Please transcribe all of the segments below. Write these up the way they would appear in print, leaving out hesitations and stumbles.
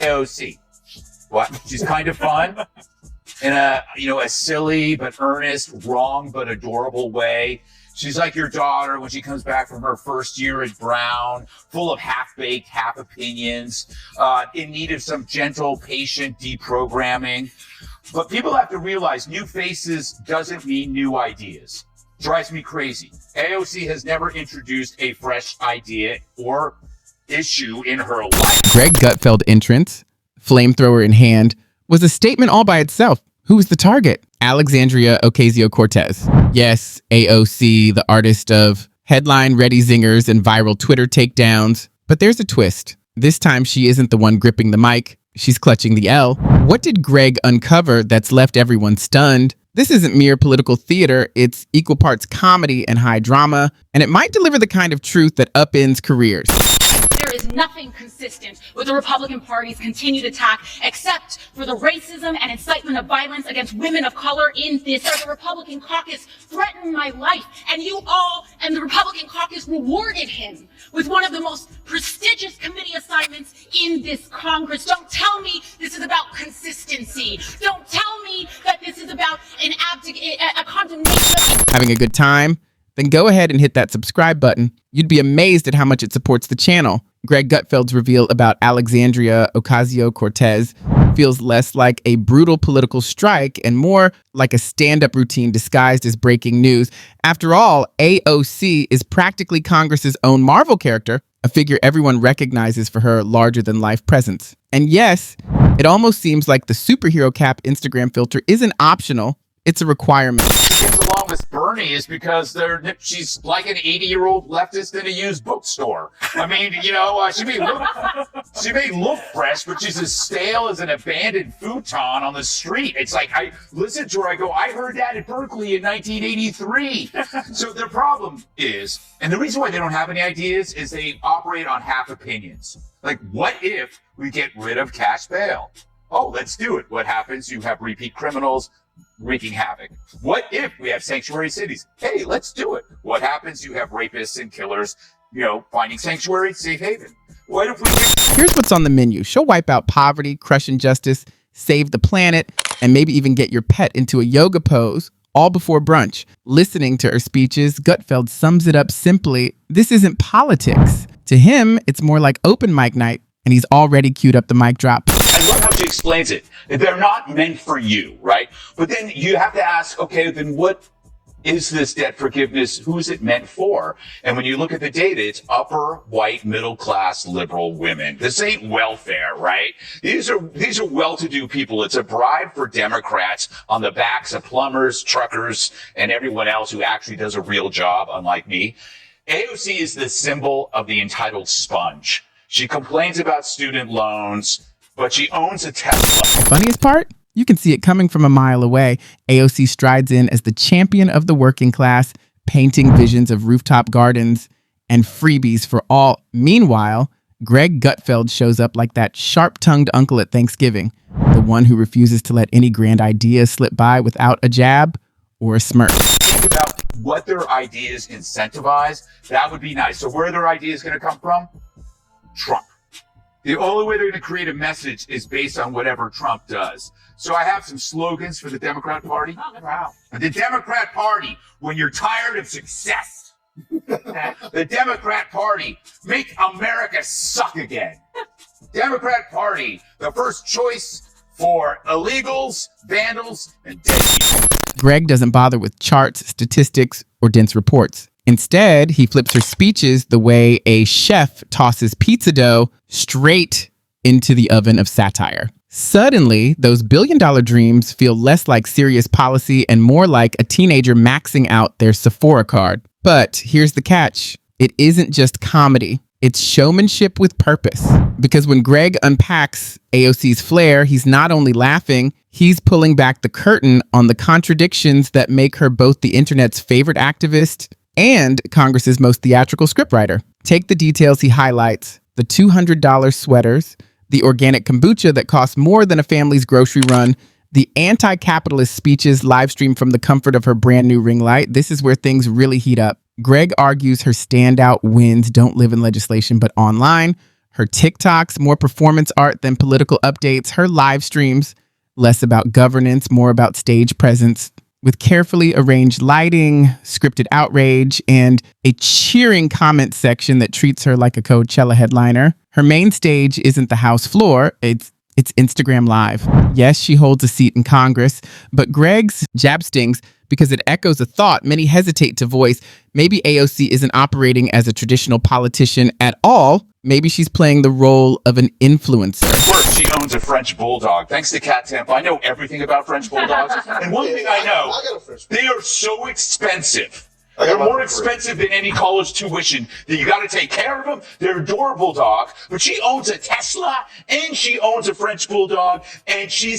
AOC. What? She's kind of fun in a silly but earnest, wrong but adorable way. She's like your daughter when she comes back from her first year at Brown, full of half-baked, half opinions, in need of some gentle, patient deprogramming. But people have to realize new faces doesn't mean new ideas. Drives me crazy. AOC has never introduced a fresh idea or issue in her life. Greg Gutfeld entrance, flamethrower in hand, was a statement all by itself. Who was the target? Alexandria Ocasio-Cortez. Yes, AOC, the artist of headline-ready zingers and viral Twitter takedowns. But there's a twist. This time she isn't the one gripping the mic. She's clutching the L. What did Greg uncover that's left everyone stunned? This isn't mere political theater. It's equal parts comedy and high drama. And it might deliver the kind of truth that upends careers. There is nothing consistent with the Republican Party's continued attack except for the racism and incitement of violence against women of color in this. The Republican caucus threatened my life, and you all and the Republican caucus rewarded him with one of the most prestigious committee assignments in this Congress. Don't tell me this is about consistency. Don't tell me that this is about a condemnation. Having a good time? Then go ahead and hit that subscribe button. You'd be amazed at how much it supports the channel. Greg Gutfeld's reveal about Alexandria Ocasio-Cortez feels less like a brutal political strike and more like a stand-up routine disguised as breaking news. After all, AOC is practically Congress's own Marvel character, a figure everyone recognizes for her larger-than-life presence. And yes, it almost seems like the superhero cap Instagram filter isn't optional, it's a requirement. Gets along with Bernie is because she's like an 80-year-old leftist in a used bookstore. I mean, she may look fresh, but she's as stale as an abandoned futon on the street. It's like, I listen to her, I go, I heard that at Berkeley in 1983. So their problem is, and the reason why they don't have any ideas is they operate on half opinions. Like, what if we get rid of cash bail? Oh, let's do it. What happens? You have repeat criminals wreaking havoc. What if we have sanctuary cities? Hey, let's do it. What happens? You have rapists and killers, finding sanctuary, safe haven. What if we Here's what's on the menu. She'll wipe out poverty, crush injustice, save the planet, and maybe even get your pet into a yoga pose, all before brunch. Listening to her speeches, Gutfeld sums it up simply. This isn't politics. To him, it's more like open mic night, and he's already queued up the mic drop. I love how she explains it. They're not meant for you, right? But then you have to ask, okay, then what is this debt forgiveness? Who is it meant for? And when you look at the data, it's upper, white, middle-class, liberal women. This ain't welfare, right? These are well-to-do people. It's a bribe for Democrats on the backs of plumbers, truckers, and everyone else who actually does a real job, unlike me. AOC is the symbol of the entitled sponge. She complains about student loans, but she owns a Tesla. The funniest part? You can see it coming from a mile away. AOC strides in as the champion of the working class, painting visions of rooftop gardens and freebies for all. Meanwhile, Greg Gutfeld shows up like that sharp-tongued uncle at Thanksgiving, the one who refuses to let any grand idea slip by without a jab or a smirk. Think about what their ideas incentivize. That would be nice. So where are their ideas going to come from? Trump. The only way they're going to create a message is based on whatever Trump does. So I have some slogans for the Democrat Party. Oh, wow. The Democrat Party, when you're tired of success. The Democrat Party, make America suck again. Democrat Party, the first choice for illegals, vandals, and dead people. Greg doesn't bother with charts, statistics, or dense reports. Instead, he flips her speeches the way a chef tosses pizza dough straight into the oven of satire. Suddenly, those billion-dollar dreams feel less like serious policy and more like a teenager maxing out their Sephora card. But here's the catch. It isn't just comedy. It's showmanship with purpose. Because when Greg unpacks AOC's flair, he's not only laughing, he's pulling back the curtain on the contradictions that make her both the internet's favorite activist and Congress's most theatrical scriptwriter. Take the details he highlights: the $200 sweaters, the organic kombucha that costs more than a family's grocery run, the anti-capitalist speeches live streamed from the comfort of her brand new ring light. This is where things really heat up. Greg argues her standout wins don't live in legislation but online, Her TikToks, more performance art than political updates. Her live streams, less about governance, more about stage presence, with carefully arranged lighting, scripted outrage, and a cheering comment section that treats her like a Coachella headliner. Her main stage isn't the House floor, it's Instagram Live. Yes, she holds a seat in Congress, but Greg's jab stings because it echoes a thought many hesitate to voice. Maybe AOC isn't operating as a traditional politician at all. Maybe she's playing the role of an influencer. First, she owns a French bulldog. Thanks to Cat Temp, I know everything about French bulldogs. And one thing I know, they are so expensive. They're more expensive than any college tuition. That you got to take care of them. They're adorable dog. But she owns a Tesla and she owns a French bulldog. And she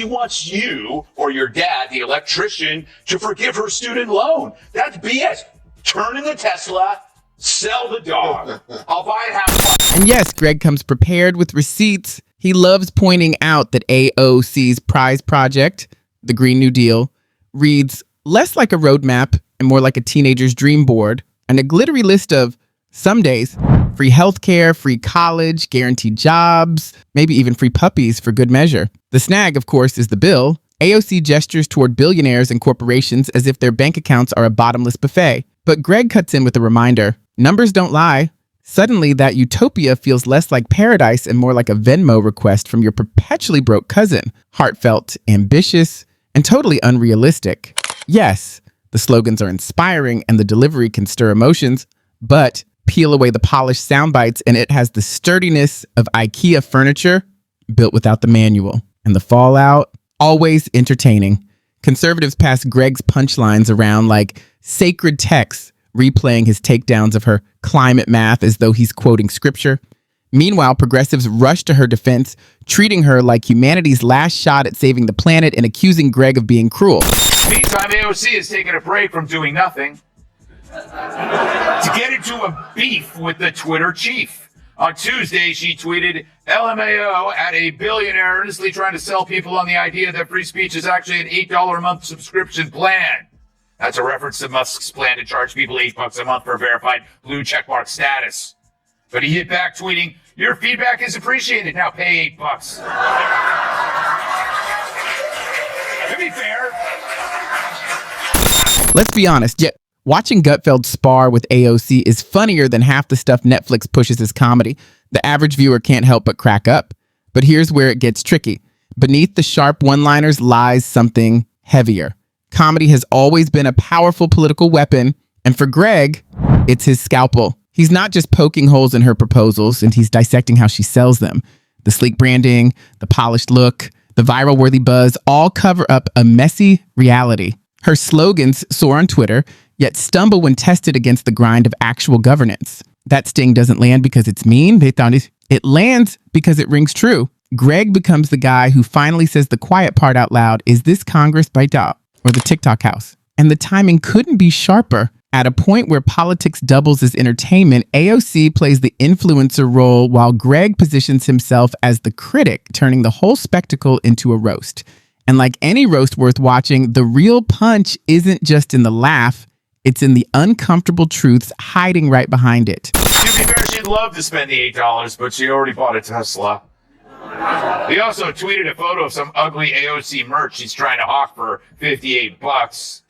wants you or your dad, the electrician, to forgive her student loan. That's BS. Turn in the Tesla. Sell the dog. I'll buy it half. And yes, Greg comes prepared with receipts. He loves pointing out that AOC's prize project, the Green New Deal, reads less like a roadmap and more like a teenager's dream board, and a glittery list of, some days, free healthcare, free college, guaranteed jobs, maybe even free puppies for good measure. The snag, of course, is the bill. AOC gestures toward billionaires and corporations as if their bank accounts are a bottomless buffet. But Greg cuts in with a reminder. Numbers don't lie. Suddenly, that utopia feels less like paradise and more like a Venmo request from your perpetually broke cousin. Heartfelt, ambitious, and totally unrealistic. Yes, the slogans are inspiring and the delivery can stir emotions, but peel away the polished sound bites and it has the sturdiness of IKEA furniture built without the manual. And the fallout, always entertaining. Conservatives pass Greg's punchlines around like sacred texts, replaying his takedowns of her climate math as though he's quoting scripture. Meanwhile, progressives rush to her defense, treating her like humanity's last shot at saving the planet and accusing Greg of being cruel. Meantime, AOC is taking a break from doing nothing to get into a beef with the Twitter chief. On Tuesday, she tweeted, LMAO at a billionaire earnestly trying to sell people on the idea that free speech is actually an $8 a month subscription plan. That's a reference to Musk's plan to charge people $8 a month for verified blue checkmark status. But he hit back tweeting, your feedback is appreciated. Now pay $8. To be fair. Let's be honest. Yeah, watching Gutfeld spar with AOC is funnier than half the stuff Netflix pushes as comedy. The average viewer can't help but crack up. But here's where it gets tricky. Beneath the sharp one-liners lies something heavier. Comedy has always been a powerful political weapon, and for Greg, it's his scalpel. He's not just poking holes in her proposals, and he's dissecting how she sells them. The sleek branding, the polished look, the viral-worthy buzz all cover up a messy reality. Her slogans soar on Twitter, yet stumble when tested against the grind of actual governance. That sting doesn't land because it's mean. It lands because it rings true. Greg becomes the guy who finally says the quiet part out loud, is this Congress by dot? Or the TikTok house. And the timing couldn't be sharper. At a point where politics doubles as entertainment, AOC plays the influencer role while Greg positions himself as the critic, turning the whole spectacle into a roast. And like any roast worth watching, the real punch isn't just in the laugh, it's in the uncomfortable truths hiding right behind it. To be fair, she'd love to spend the $8, but she already bought a Tesla. He also tweeted a photo of some ugly AOC merch he's trying to hawk for $58.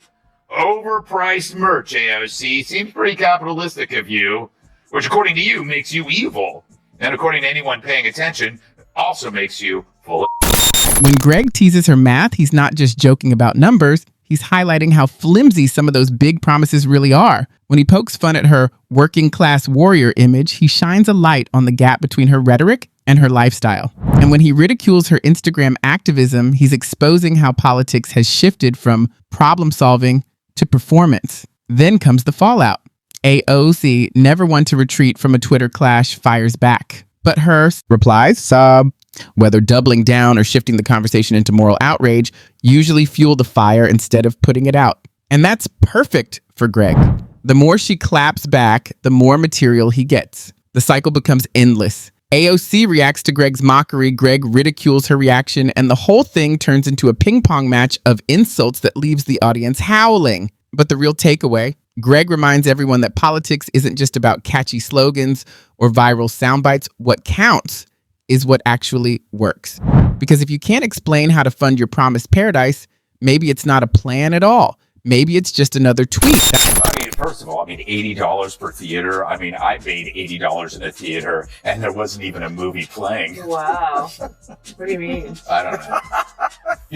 Overpriced merch, AOC. Seems pretty capitalistic of you, which according to you makes you evil. And according to anyone paying attention, also makes you full of... When Greg teases her math, he's not just joking about numbers, he's highlighting how flimsy some of those big promises really are. When he pokes fun at her working class warrior image, he shines a light on the gap between her rhetoric and her lifestyle. And when he ridicules her Instagram activism, he's exposing how politics has shifted from problem solving to performance. Then comes the fallout. AOC, never one to retreat from a Twitter clash, fires back. But her replies, whether doubling down or shifting the conversation into moral outrage, usually fuel the fire instead of putting it out. And that's perfect for Greg. The more she claps back, the more material he gets. The cycle becomes endless. AOC reacts to Greg's mockery, Greg ridicules her reaction, and the whole thing turns into a ping pong match of insults that leaves the audience howling. But the real takeaway, Greg reminds everyone that politics isn't just about catchy slogans or viral sound bites. What counts is what actually works. Because if you can't explain how to fund your promised paradise, maybe it's not a plan at all. Maybe it's just another tweet. I mean, first of all, $80 per theater. I paid $80 in a theater and there wasn't even a movie playing. Wow. What do you mean? I don't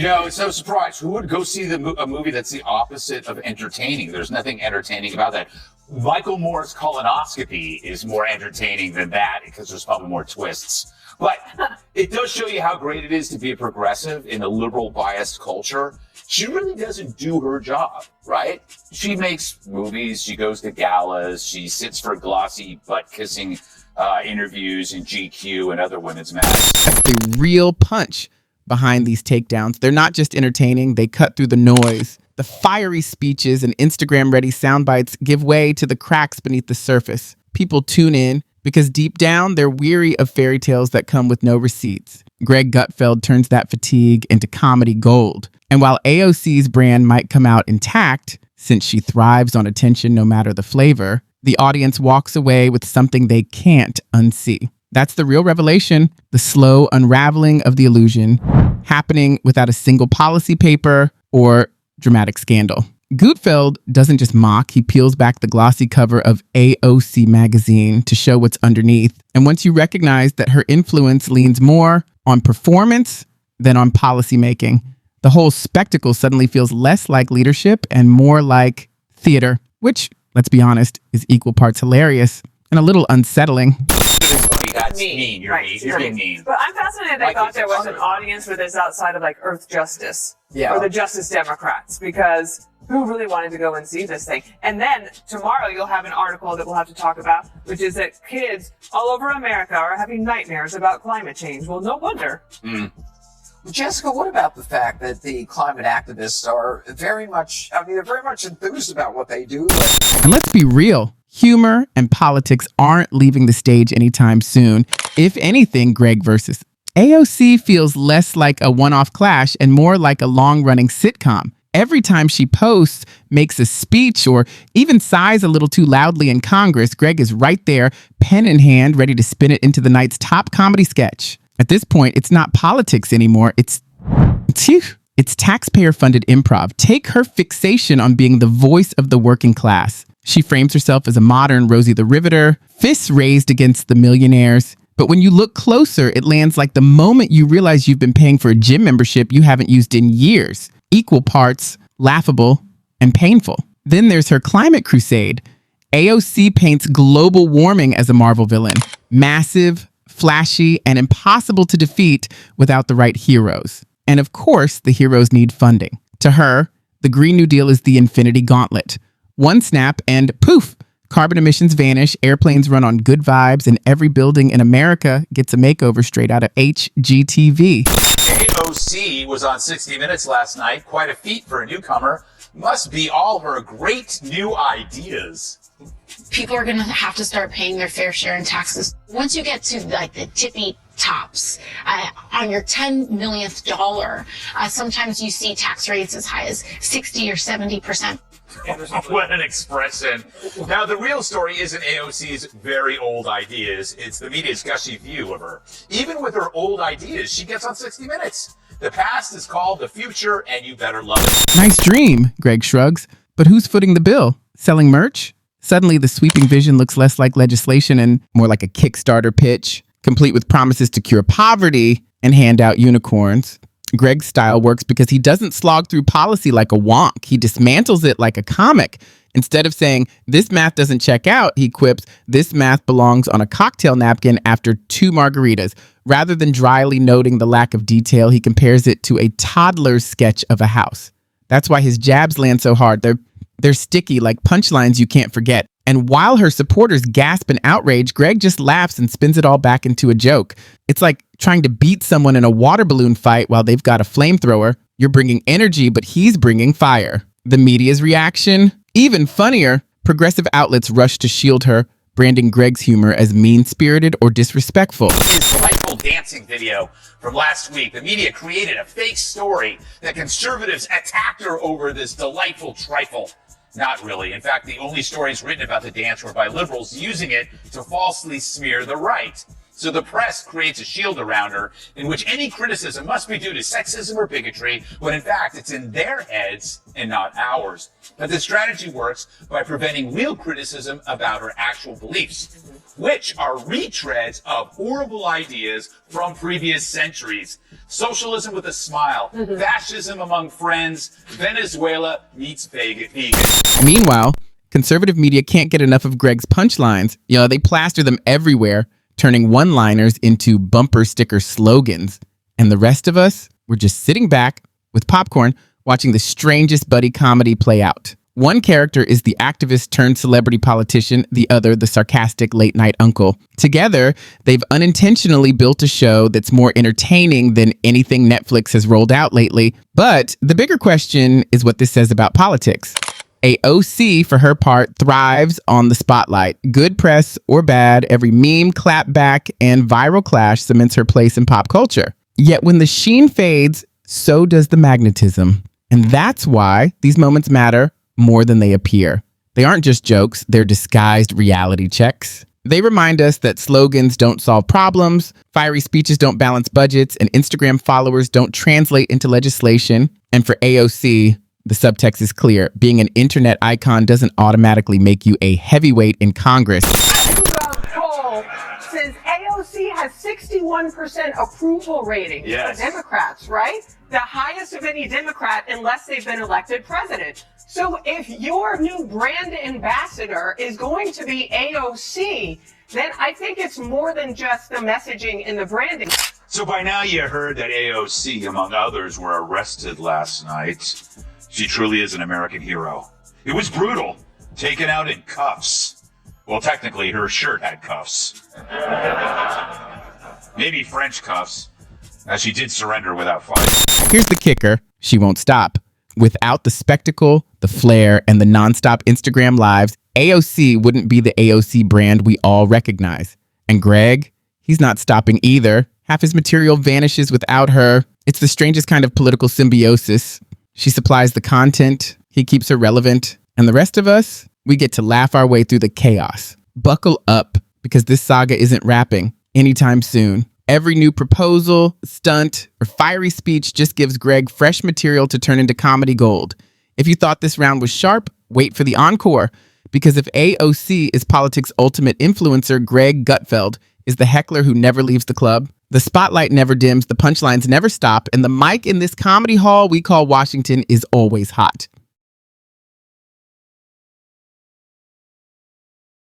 know. So surprised. Who would go see a movie that's the opposite of entertaining? There's nothing entertaining about that. Michael Moore's colonoscopy is more entertaining than that because there's probably more twists. But it does show you how great it is to be a progressive in a liberal biased culture. She really doesn't do her job, right? She makes movies, she goes to galas, she sits for glossy butt-kissing interviews in GQ and other women's magazines. That's the real punch behind these takedowns. They're not just entertaining, they cut through the noise. The fiery speeches and Instagram-ready sound bites give way to the cracks beneath the surface. People tune in because deep down, they're weary of fairy tales that come with no receipts. Greg Gutfeld turns that fatigue into comedy gold. And while AOC's brand might come out intact, since she thrives on attention no matter the flavor, the audience walks away with something they can't unsee. That's the real revelation, the slow unraveling of the illusion, happening without a single policy paper or dramatic scandal. Gutfeld doesn't just mock, he peels back the glossy cover of AOC magazine to show what's underneath. And once you recognize that her influence leans more on performance than on policymaking, the whole spectacle suddenly feels less like leadership and more like theater, which, let's be honest, is equal parts hilarious and a little unsettling. That's mean. You're Right. being mean. But I'm fascinated they thought there was an audience for this outside of like Earth Justice or the Justice Democrats, because who really wanted to go and see this thing? And then tomorrow you'll have an article that we'll have to talk about, which is that kids all over America are having nightmares about climate change. Well, no wonder. Jessica, what about the fact that the climate activists are very much, they're very much enthused about what they do. And let's be real, humor and politics aren't leaving the stage anytime soon. If anything, Greg versus AOC feels less like a one-off clash and more like a long-running sitcom. Every time she posts, makes a speech, or even sighs a little too loudly in Congress, Greg is right there, pen in hand, ready to spin it into the night's top comedy sketch. At this point, it's not politics anymore. It's taxpayer-funded improv. Take her fixation on being the voice of the working class. She frames herself as a modern Rosie the Riveter, fists raised against the millionaires. But when you look closer, it lands like the moment you realize you've been paying for a gym membership you haven't used in years. Equal parts laughable and painful. Then there's her climate crusade. AOC paints global warming as a Marvel villain. Massive, flashy, and impossible to defeat without the right heroes. And of course, the heroes need funding. To her, the Green New Deal is the infinity gauntlet. One snap and poof, carbon emissions vanish, airplanes run on good vibes, and every building in America gets a makeover straight out of HGTV. AOC was on 60 Minutes last night. Quite a feat for a newcomer. Must be all her great new ideas. People are going to have to start paying their fair share in taxes. Once you get to like the tippy tops, on your $10 millionth dollar, sometimes you see tax rates as high as 60 or 70%. What an expression. Now, the real story isn't AOC's very old ideas. It's the media's gushy view of her. Even with her old ideas, she gets on 60 Minutes. The past is called the future, and you better love it. Nice dream, Greg shrugs. But who's footing the bill? Selling merch? Suddenly, the sweeping vision looks less like legislation and more like a Kickstarter pitch, complete with promises to cure poverty and hand out unicorns. Greg's style works because he doesn't slog through policy like a wonk. He dismantles it like a comic. Instead of saying, this math doesn't check out, he quips, this math belongs on a cocktail napkin after 2 margaritas. Rather than dryly noting the lack of detail, he compares it to a toddler's sketch of a house. That's why his jabs land so hard. They're sticky like punchlines you can't forget. And while her supporters gasp in outrage, Greg just laughs and spins it all back into a joke. It's like trying to beat someone in a water balloon fight while they've got a flamethrower. You're bringing energy, but he's bringing fire. The media's reaction? Even funnier. Progressive outlets rush to shield her, branding Greg's humor as mean-spirited or disrespectful. His delightful dancing video from last week, the media created a fake story that conservatives attacked her over this delightful trifle. Not really. In fact, the only stories written about the dance were by liberals using it to falsely smear the right. So the press creates a shield around her in which any criticism must be due to sexism or bigotry, when in fact it's in their heads and not ours. But the strategy works by preventing real criticism about her actual beliefs, which are retreads of horrible ideas from previous centuries. Socialism with a smile, fascism among friends, Venezuela meets vegan. Meanwhile, conservative media can't get enough of Greg's punchlines. They plaster them everywhere, turning one-liners into bumper sticker slogans. And the rest of us, we're just sitting back with popcorn, watching the strangest buddy comedy play out. One character is the activist turned celebrity politician, the other the sarcastic late-night uncle. Together, they've unintentionally built a show that's more entertaining than anything Netflix has rolled out lately. But the bigger question is what this says about politics. AOC, for her part, thrives on the spotlight. Good press or bad, every meme, clapback, and viral clash cements her place in pop culture. Yet when the sheen fades, so does the magnetism. And that's why these moments matter more than they appear. They aren't just jokes, they're disguised reality checks. They remind us that slogans don't solve problems, fiery speeches don't balance budgets, and Instagram followers don't translate into legislation. And for AOC, the subtext is clear. Being an internet icon doesn't automatically make you a heavyweight in Congress. Poll says AOC has 61% approval rating for Democrats, right? The highest of any Democrat unless they've been elected president. So if your new brand ambassador is going to be AOC, then I think it's more than just the messaging and the branding. So by now you heard that AOC, among others, were arrested last night. She truly is an American hero. It was brutal. Taken out in cuffs. Well, technically, her shirt had cuffs. Maybe French cuffs, as she did surrender without fighting. Here's the kicker. She won't stop. Without the spectacle, the flair, and the nonstop Instagram lives, AOC wouldn't be the AOC brand we all recognize. And Greg, he's not stopping either. Half his material vanishes without her. It's the strangest kind of political symbiosis. She supplies the content, he keeps her relevant, and the rest of us, we get to laugh our way through the chaos. Buckle up, because this saga isn't wrapping anytime soon. Every new proposal, stunt, or fiery speech just gives Greg fresh material to turn into comedy gold. If you thought this round was sharp, wait for the encore, because if AOC is politics' ultimate influencer, Greg Gutfeld is the heckler who never leaves the club. The spotlight never dims, the punchlines never stop, and the mic in this comedy hall we call Washington is always hot.